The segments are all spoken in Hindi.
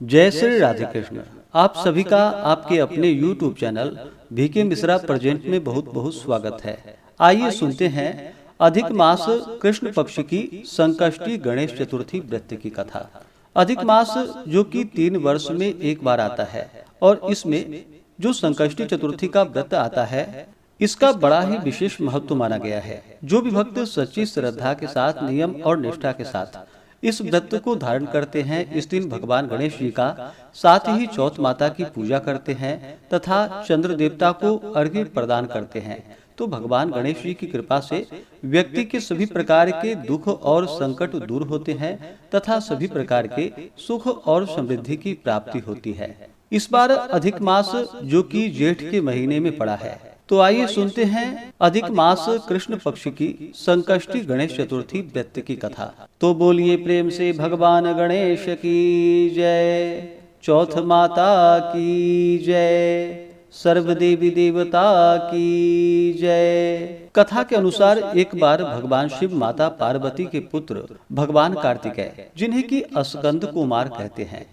जय श्री राधे कृष्ण। आप सभी का आपके अपने YouTube channel VK Mishra present में बहुत बहुत स्वागत है। आइए सुनते हैं अधिक मास कृष्ण पक्ष की संकष्टी गणेश चतुर्थी व्रत की कथा। अधिक मास जो कि 3 वर्ष में एक बार आता है और इसमें जो संकष्टी चतुर्थी का व्रत आता है इसका बड़ा ही विशेष महत्व माना गया है। जो भी भक्त सच्ची श्रद्धा के साथ, नियम और निष्ठा के साथ इस व्रत को धारण करते हैं, इस दिन भगवान गणेश जी का साथ ही चौथ माता की पूजा करते हैं तथा चंद्र देवता को अर्घ्य प्रदान करते हैं, तो भगवान गणेश जी की कृपा से व्यक्ति के सभी प्रकार के दुख और संकट दूर होते हैं तथा सभी प्रकार के सुख और समृद्धि की प्राप्ति होती है। इस बार अधिक मास जो कि जेठ के महीने में पड़ा है, तो आइए सुनते हैं अधिक मास कृष्ण पक्ष की संकष्टी गणेश चतुर्थी व्रत की कथा। तो बोलिए प्रेम से भगवान गणेश की जय, चौथ माता की जय, सर्व देवी देवता की जय। कथा के अनुसार एक बार भगवान शिव माता पार्वती के पुत्र भगवान कार्तिकेय, जिन्हें की स्कंद कुमार कहते हैं,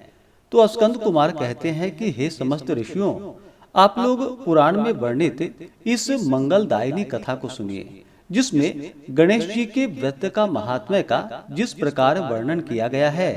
तो स्कंद कुमार कहते हैं कि हे समस्त ऋषियों, आप लोग पुराण में वर्णित इस मंगलदायिनी कथा को सुनिए, जिसमें गणेश जी के व्रत का महात्म्य का जिस प्रकार वर्णन किया गया है।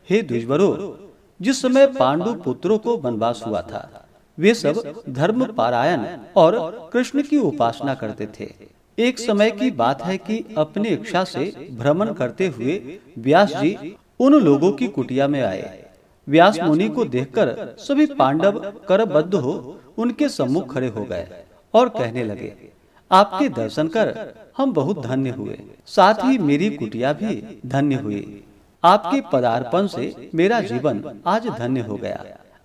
हे द्विजवरों, जिस समय पांडु पुत्रों को वनवास हुआ था, वे सब धर्म पारायण और कृष्ण की उपासना करते थे। एक समय की बात है कि अपनी इच्छा से भ्रमण करते हुए व्यास जी उन लोगों की कुटिया में आए। व्यास मुनि को देखकर सभी पांडव करबद्ध हो उनके सम्मुख खड़े हो गए और कहने लगे, आपके दर्शन कर हम बहुत धन्य हुए, साथ ही मेरी कुटिया भी धन्य हुई। आपके पदार्पण से मेरा जीवन आज धन्य हो गया।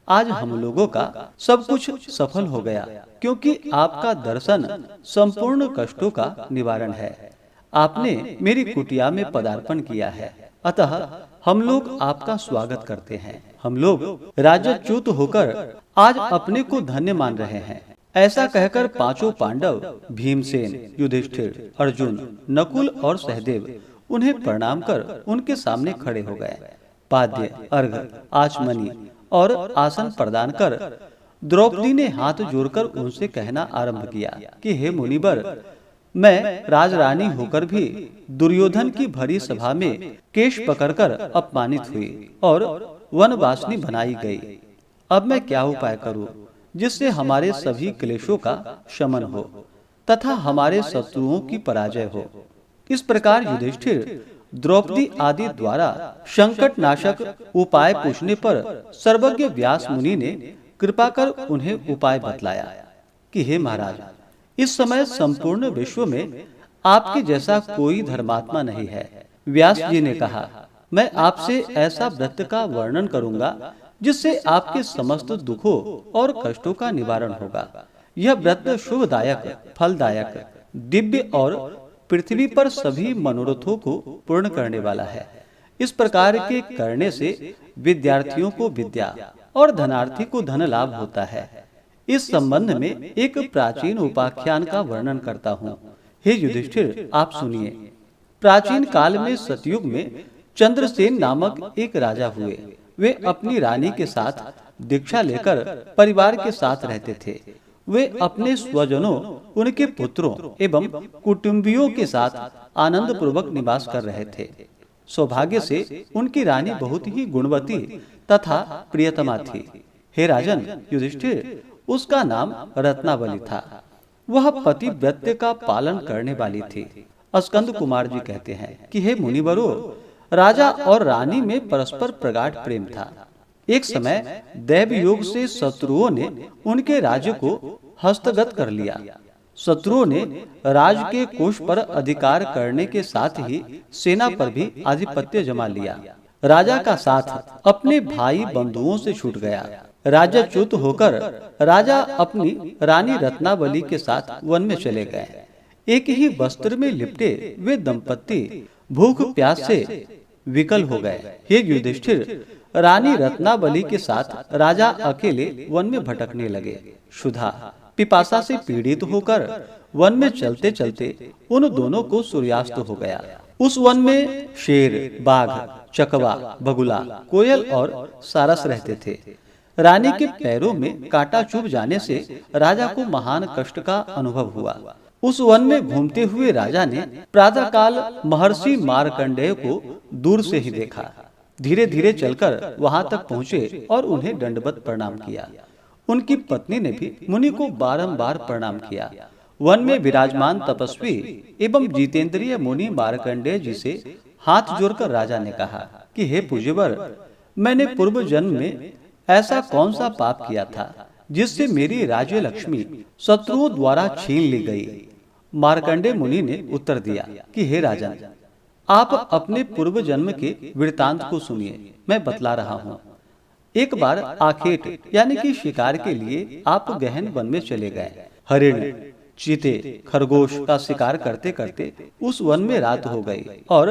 आज हम लोगों का सब कुछ सफल हो गया, क्योंकि आपका दर्शन संपूर्ण कष्टों का निवारण है। आपने मेरी कुटिया में पदार्पण किया है, अतः हम लोग आपका स्वागत करते हैं। हम लोग राज्यच्युत होकर आज अपने को धन्य मान रहे हैं। ऐसा कहकर पांचों पांडव भीमसेन, युधिष्ठिर, अर्जुन, नकुल और सहदेव उन्हें प्रणाम कर उनके सामने खड़े हो गए। पाद्य, अर्घ्य, आचमनी और आसन प्रदान कर द्रौपदी ने हाथ जोड़कर उनसे कहना आरंभ किया कि हे मुनिवर, मैं राजरानी होकर भी दुर्योधन की भरी सभा में केश पकड़कर अपमानित हुई और वनवासिनी बनाई गई। अब मैं क्या उपाय करूं जिससे हमारे सभी क्लेशों का शमन हो तथा हमारे शत्रुओं की पराजय हो। इस प्रकार युधिष्ठिर, द्रौपदी आदि द्वारा संकट नाशक उपाय पूछने पर सर्वज्ञ व्यास मुनि ने कृपा कर उन्हें उपाय बतलाया कि हे महाराज, इस समय संपूर्ण विश्व में आपके जैसा कोई धर्मात्मा नहीं है। व्यास जी ने कहा, मैं आपसे ऐसा व्रत का वर्णन करूंगा जिससे आपके समस्त दुखों और कष्टों का निवारण होगा। यह व्रत शुभदायक, फलदायक, दिव्य और पृथ्वी पर सभी मनोरथों को पूर्ण करने वाला है। इस प्रकार के करने से विद्यार्थियों को विद्या और धनार्थी को धन लाभ होता है। इस संबंध में एक प्राचीन उपाख्यान का वर्णन करता हूँ। हे युधिष्ठिर, आप सुनिए। प्राचीन काल में सतयुग में चंद्रसेन नामक एक राजा हुए। वे अपनी रानी के साथ दीक्षा लेकर परिवार के साथ रहते थे। वे अपने स्वजनों, उनके पुत्रों एवं कुटुंबियों के साथ आनंद पूर्वक निवास कर रहे थे। सौभाग्य से उनकी रानी बहुत ही गुणवती तथा प्रियतमा थी। हे राजन युधिष्ठिर, उसका नाम रत्नावली था। वह पतिव्रत का पालन करने वाली थी। स्कंद कुमार जी कहते हैं कि हे मुनिवरों, राजा और रानी में परस्पर प्रगाढ़ प्रेम था। एक समय दैव योग से शत्रुओं ने उनके राज्य को हस्तगत कर लिया। शत्रुओं ने राज के कोष पर अधिकार करने के साथ ही सेना पर भी आधिपत्य जमा लिया। राजा का साथ अपने भाई बंधुओं से छूट गया। राज्यच्युत होकर राजा अपनी रानी रत्नावली के साथ वन में चले गए। एक ही वस्त्र में लिपटे वे दंपत्ति भूख प्यास से विकल हो गए। हे युधिष्ठिर, रानी रत्नावली के साथ राजा अकेले वन में भटकने लगे। क्षुधा पिपासा से पीड़ित होकर वन में चलते चलते उन दोनों को सूर्यास्त हो गया। उस वन में शेर, बाघ, चकवा, बगुला, कोयल और सारस रहते थे। रानी के पैरों में कांटा चुभ जाने से राजा को महान कष्ट का अनुभव हुआ। उस वन में घूमते हुए राजा ने प्रातःकाल महर्षि मार्कंडेय को दूर से ही देखा। धीरे धीरे चलकर वहां तक पहुँचे और उन्हें दंडवत प्रणाम किया। उनकी पत्नी ने भी मुनि को बारंबार प्रणाम किया। वन में विराजमान तपस्वी एवं जितेंद्रिय मुनि मार्कंडेय जी से हाथ जोड़कर राजा ने कहा कि हे पूज्यवर, मैंने पूर्व जन्म में ऐसा कौन सा पाप किया था जिससे मेरी राज्य लक्ष्मी शत्रुओं द्वारा छीन ली गई। मार्कंडेय मुनि ने उत्तर दिया कि हे राजन, आप अपने पूर्व जन्म के वृतांत को सुनिए, मैं बतला रहा हूँ। एक बार आखेट यानी कि शिकार के लिए आप गहन वन में चले गए। हरिण, चीते, खरगोश का शिकार करते करते उस वन में रात हो गई और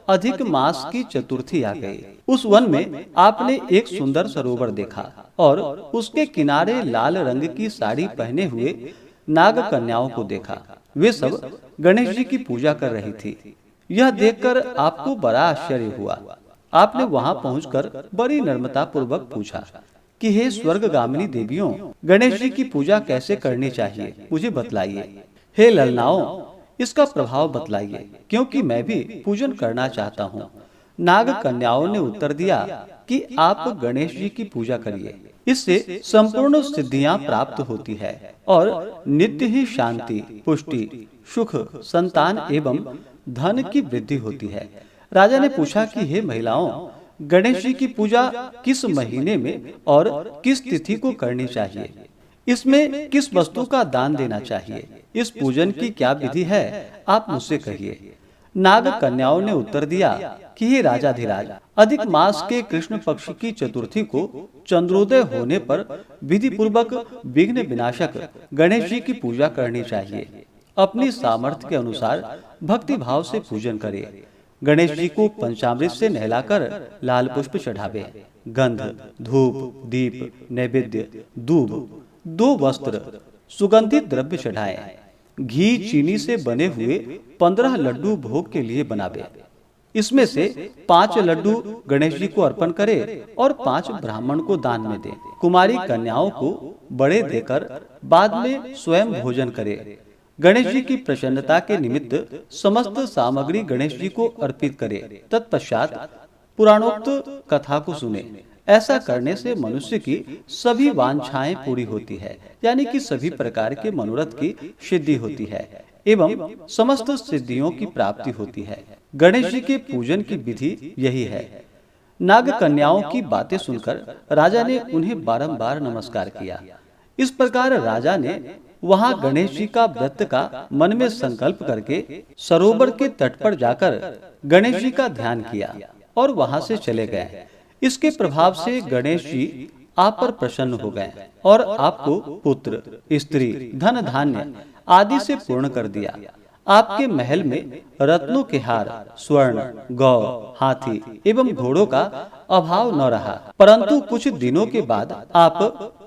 अधिक मास की चतुर्थी आ गई। उस वन में आपने एक सुंदर सरोवर देखा और उसके किनारे लाल रंग की साड़ी पहने हुए नाग कन्याओं को देखा। वे सब गणेश जी की पूजा कर रही थी। यह देखकर आपको बड़ा आश्चर्य हुआ। आपने वहां पहुंचकर बड़ी नम्रता पूर्वक पूछा कि हे स्वर्गगामिनी देवियों, गणेश जी की पूजा कैसे करनी चाहिए, मुझे बतलाइए। हे ललनाओं, इसका प्रभाव बतलाइए, क्योंकि मैं भी पूजन करना चाहता हूँ। नाग कन्याओं ने उत्तर दिया कि आप गणेश जी की पूजा करिए, इससे संपूर्ण सिद्धियां प्राप्त होती है और नित्य ही शांति, पुष्टि, सुख, संतान एवं धन की वृद्धि होती है। राजा ने पूछा कि हे महिलाओं, गणेश जी की पूजा किस महीने में और किस तिथि को करनी चाहिए? इसमें किस वस्तु का दान देना चाहिए? इस पूजन की क्या विधि है, आप मुझसे कहिए। नाग कन्याओं ने उत्तर दिया कि हे राजाधिराज, अधिक मास के कृष्ण पक्ष की चतुर्थी को चंद्रोदय होने पर विधि पूर्वक विघ्न विनाशक गणेश जी की पूजा करनी चाहिए। अपनी सामर्थ्य के अनुसार भक्ति भाव से पूजन करे। गणेश जी को पंचामृत से नहलाकर लाल पुष्प चढ़ावे। गंध, धूप, दीप, नैवेद्य, दूब, 2 वस्त्र, सुगंधित द्रव्य चढ़ाएं। घी चीनी से बने हुए 15 लड्डू भोग के लिए बनावे। इसमें से 5 लड्डू गणेश जी को अर्पण करे और 5 ब्राह्मण को दान में दे। कुमारी कन्याओं को बड़े देकर बाद में स्वयं भोजन करे। गणेश जी की प्रसन्नता के निमित्त समस्त सामग्री गणेश जी को अर्पित करे। तत्पश्चात पुराणोक्त कथा को सुने। ऐसा करने से मनुष्य की सभी वांछाएं पूरी होती है, यानी कि सभी प्रकार के मनोरथ की सिद्धि होती है एवं समस्त सिद्धियों की प्राप्ति होती है। गणेश जी के पूजन की विधि यही है। नाग कन्याओं की बातें सुनकर राजा ने उन्हें बारंबार नमस्कार किया। इस प्रकार राजा ने वहां गणेश जी का व्रत का मन में संकल्प करके सरोवर के तट पर जाकर गणेश जी का ध्यान किया और वहां से चले गए। इसके प्रभाव से गणेश जी आप पर प्रसन्न हो गए और आपको पुत्र, स्त्री, धन धान्य आदि से पूर्ण कर दिया। आपके महल में रत्नों के हार, स्वर्ण, गौ, हाथी एवं घोड़ों का अभाव न रहा। परंतु कुछ दिनों के बाद आप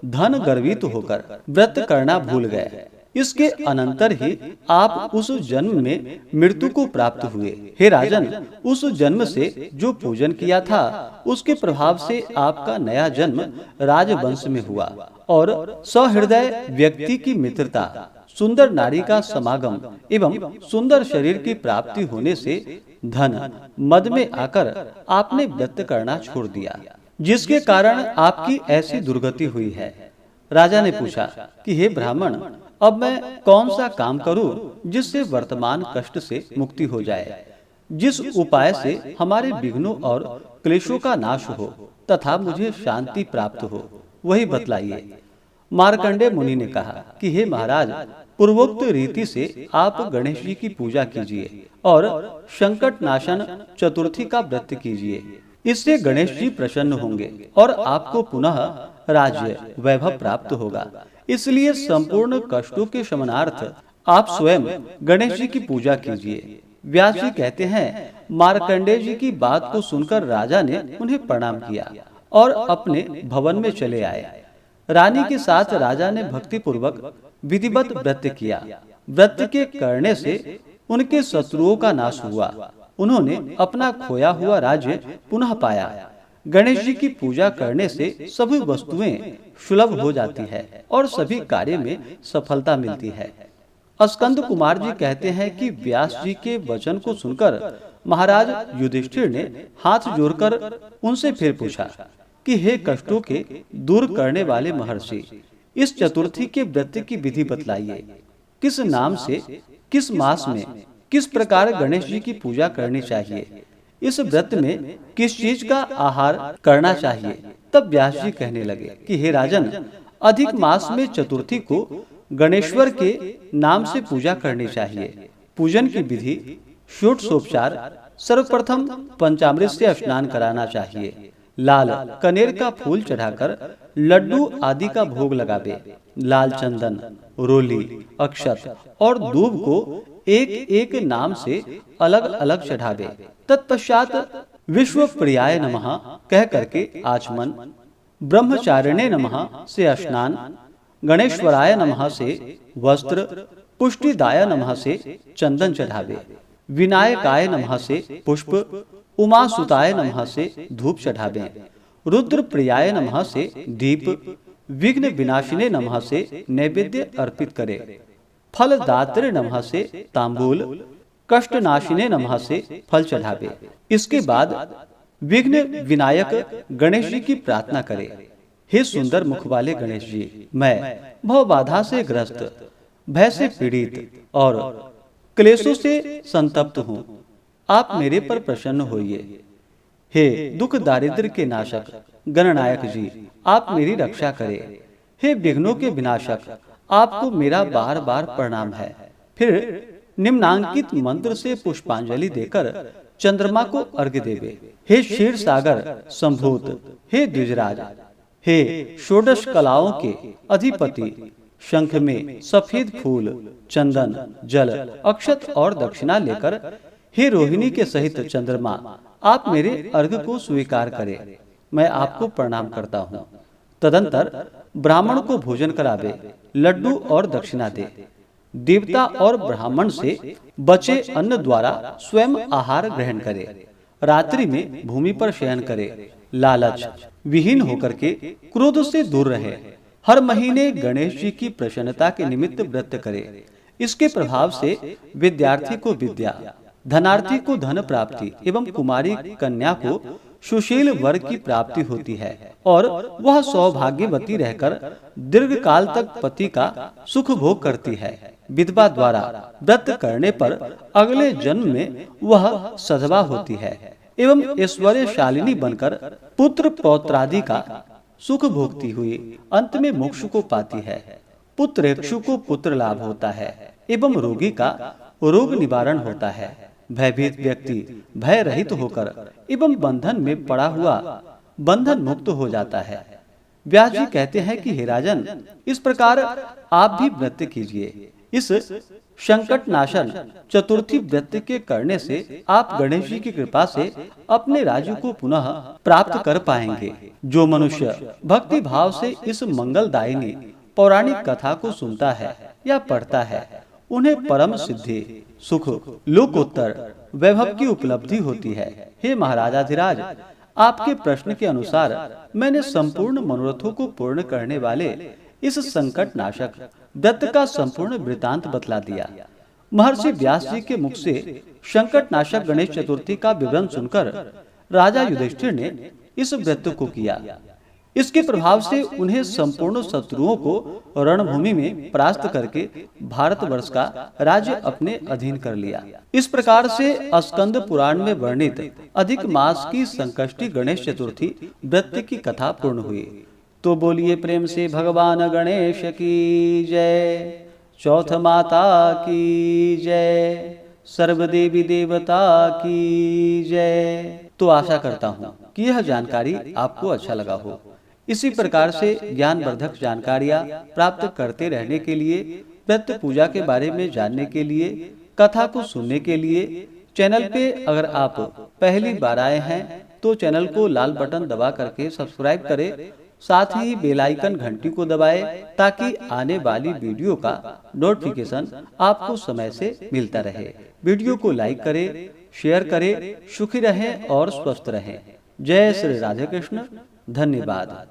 धन गर्वित होकर व्रत करना भूल गए। इसके अनंतर ही आप उस जन्म में मृत्यु को प्राप्त हुए। हे राजन, उस जन्म से जो पूजन किया था उसके प्रभाव से आपका नया जन्म राजवंश में हुआ और सहृदय व्यक्ति की मित्रता, सुंदर नारी का समागम एवं सुंदर शरीर की प्राप्ति होने से धन मद में आकर आपने व्रत करना छोड़ दिया, जिसके कारण आपकी ऐसी दुर्गति हुई है। राजा ने पूछा कि हे ब्राह्मण, अब मैं कौन सा काम करूं जिससे वर्तमान कष्ट से मुक्ति हो जाए, जिस उपाय से हमारे विघ्नों और क्लेशों का नाश हो तथा मुझे शांति प्राप्त हो, वही बतलाइए। मार्कंडेय मुनि ने कहा कि हे महाराज, पूर्वोक्त रीति से आप गणेश जी की पूजा कीजिए और संकट नाशन चतुर्थी का व्रत कीजिए। इससे गणेश जी प्रसन्न होंगे और आपको पुनः राज्य वैभव प्राप्त होगा। इसलिए संपूर्ण कष्टों के शमनार्थ आप स्वयं गणेश जी की पूजा कीजिए। व्यास जी कहते हैं, मार्कंडेय जी की बात को सुनकर राजा ने उन्हें प्रणाम किया और अपने भवन में चले आए। रानी के साथ राजा ने भक्ति पूर्वक विधिवत व्रत किया। व्रत के करने से उनके शत्रुओं का नाश हुआ उन्होंने अपना खोया हुआ राज्य पुनः पाया। गणेश जी की पूजा करने से सभी वस्तुएं सुलभ हो जाती है और सभी कार्य में सफलता मिलती है। स्कंद कुमार जी कहते हैं कि व्यास जी के वचन को सुनकर महाराज युधिष्ठिर ने हाथ जोड़कर उनसे फिर पूछा कि हे कष्टों के दूर करने वाले महर्षि, इस चतुर्थी के व्रत की विधि बतलाइए। किस नाम से, किस मास में, किस प्रकार गणेश जी की पूजा करनी चाहिए, इस व्रत में किस चीज का आहार करना चाहिए। तब व्यास जी कहने लगे कि हे राजन, अधिक मास में चतुर्थी को गणेश्वर के नाम से पूजा करनी चाहिए। पूजन की विधि षोडशोपचार, सर्वप्रथम पंचामृत से स्नान कराना चाहिए। लाल कनेर का फूल चढ़ाकर लड्डू आदि का भोग लगावे। लाल चंदन, रोली, अक्षत और दूब को एक एक नाम से अलग अलग चढ़ावे। तत्पश्चात विश्व प्रियाय नमः कह करके आचमन, ब्रह्मचारिणे नमः से स्नान, गणेश्वराय नमः से वस्त्र, पुष्टिदाय नमः से चंदन चढ़ावे। विनायकाय नमः से पुष्प, उमासुताय नमः से धूप चढ़ावे। रुद्र प्रियाय नमः से दीप, विघ्न विनाशिने नमः से नैवेद्य अर्पित करे। फलदात्रे नमः से तांबूल, कष्टनाशिने नमः से फल चढ़ावे। इसके बाद विघ्न विनायक गणेश जी की प्रार्थना करे। हे सुंदर मुख वाले गणेश जी, मैं भव बाधा से ग्रस्त, भय से पीड़ित और क्लेशों से संतप्त हूँ। आप मेरे पर प्रसन्न होइए। हे दुख दारिद्र के नाशक गणनायक जी, आप मेरी रक्षा करें। हे विघ्नों के विनाशक, आपको मेरा बार बार प्रणाम है। फिर निम्नांकित मंत्र से पुष्पांजलि देकर चंद्रमा को अर्घ्य देवे। हे क्षीर सागर संभूत, हे द्विजराज, हे षोडश कलाओं के अधिपति, शंख में सफेद फूल, चंदन, जल, अक्षत और दक्षिणा लेकर हे रोहिणी के सहित चंद्रमा, आप मेरे अर्घ्य को स्वीकार करें। मैं आपको प्रणाम करता हूँ। तदंतर ब्राह्मण को भोजन करावे, लड्डू और दक्षिणा दे। देवता और ब्राह्मण से बचे अन्न द्वारा स्वयं आहार ग्रहण करे। रात्रि में भूमि पर शयन करे। लालच विहीन होकर के क्रोध से दूर रहे। हर महीने गणेश जी की प्रसन्नता के निमित्त व्रत करे। इसके प्रभाव से विद्यार्थी को विद्या, धनार्थी को धन प्राप्ति एवं कुमारी कन्या को सुशील वर की प्राप्ति होती है और वह सौभाग्यवती रहकर दीर्घ काल तक पति का सुख भोग करती है। विधवा द्वारा व्रत करने पर अगले जन्म में वह सधवा होती है एवं ऐश्वर्यशालिनी बनकर पुत्र पौत्रादि का सुख भोगती हुई अंत में मोक्ष को पाती है। पुत्रेक्षु को पुत्र लाभ होता है एवं रोगी का रोग निवारण होता है। भयभीत व्यक्ति भय रहित होकर एवं बंधन में पड़ा हुआ बंधन मुक्त हो जाता है। व्यास जी कहते हैं कि हे राजन, इस प्रकार आप भी व्रत कीजिए। इस संकट नाशन चतुर्थी व्रत के करने से आप गणेश जी की कृपा से अपने राज्य को पुनः प्राप्त कर पाएंगे। जो मनुष्य भक्ति भाव से इस मंगलदायिनी पौराणिक कथा को सुनता है या पढ़ता है, उन्हें परम सिद्धि, सुख, लोकोत्तर वैभव की उपलब्धि होती है। हे महाराजाधिराज, आपके प्रश्न के अनुसार मैंने संपूर्ण मनोरथों को पूर्ण करने वाले इस संकट नाशक व्रत का संपूर्ण वृतांत बतला दिया। महर्षि व्यास जी के मुख से संकट नाशक गणेश चतुर्थी का विवरण सुनकर राजा युधिष्ठिर ने इस व्रत को किया। इसके प्रभाव से उन्हें संपूर्ण शत्रुओं को रणभूमि में परास्त करके भारतवर्ष का राज्य अपने अधीन कर लिया। इस प्रकार से स्कंद पुराण में वर्णित अधिक मास की संकष्टी गणेश चतुर्थी व्रत की कथा पूर्ण हुई। तो बोलिए प्रेम से भगवान गणेश की जय, चौथ माता की जय, सर्वदेवी देवता की जय। तो आशा करता हूँ कि यह जानकारी आपको अच्छा लगा हो। इसी प्रकार से ज्ञानवर्धक जानकारियाँ प्राप्त करते रहने के लिए, व्रत पूजा के बारे में जानने के लिए, कथा को सुनने के लिए चैनल पे अगर आप पहली बार आए हैं तो चैनल को लाल बटन दबा करके सब्सक्राइब करें। साथ ही बेल आइकन घंटी को दबाएं ताकि आने वाली वीडियो का नोटिफिकेशन आपको समय से मिलता रहे। वीडियो को लाइक करें, शेयर करें। सुखी रहें और स्वस्थ रहें। जय श्री राधे कृष्ण। धन्यवाद।